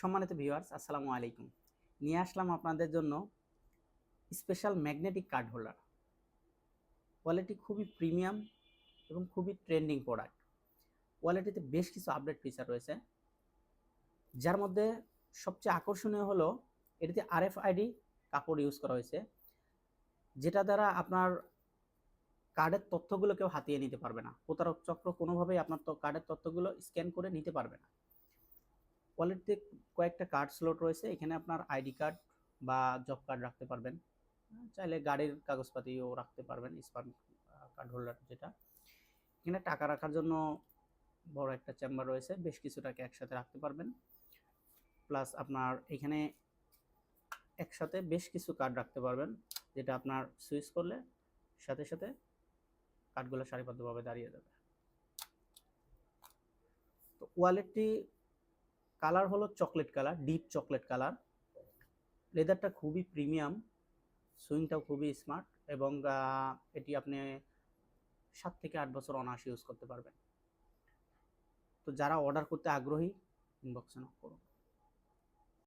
সম্মানিত ভিউয়ার্স, আসসালামু আলাইকুম। নিয়ে আসলাম আপনাদের জন্য special magnetic card holder. Quality খুবই প্রিমিয়াম এবং খুবই ট্রেন্ডিং প্রোডাক্ট। কোয়ালিটিতে বেশ কিছু আপডেট ফিচার রয়েছে, যার মধ্যে সবচেয়ে আকর্ষণীয় হলো এটিতে RFID কাপড় ইউজ করা হয়েছে, যেটা দ্বারা আপনার কার্ডের তথ্যগুলো কেউ হাতিয়ে নিতে পারবে না। প্রতারক চক্র কোনোভাবেই আপনার কার্ডের তথ্যগুলো স্ক্যান করে নিতে পারবে না। কোয়ালিটিতে কয়েকটা কার্ড স্লট রয়েছে। এখানে আপনার আইডি কার্ড বা জব কার্ড রাখতে পারবেন, চাইলে গাড়ির কাগজপাতিও রাখতে পারবেন। স্মার্ট কার্ড হোল্ডার যেটা, এখানে টাকা রাখার জন্য বড় একটা চেম্বার রয়েছে, বেশ কিছু টাকা একসাথে রাখতে পারবেন। প্লাস আপনার এখানে একসাথে বেশ কিছু কার্ড রাখতে পারবেন, যেটা আপনার সুইচ করলে সাথে সাথে কার্ডগুলো সারিবদ্ধভাবে দাঁড়িয়ে যাবে। তো ওয়ালেটটি কালার হলো chocolate colour, deep chocolate colour. লেদারটা খুবই প্রিমিয়াম, সুইংটাও খুবই স্মার্ট এবং এটি আপনি 7 থেকে 8 বছর অনায়াসে ইউজ করতে পারবেন। তো যারা অর্ডার করতে আগ্রহী, ইনবক্সে নক করুন।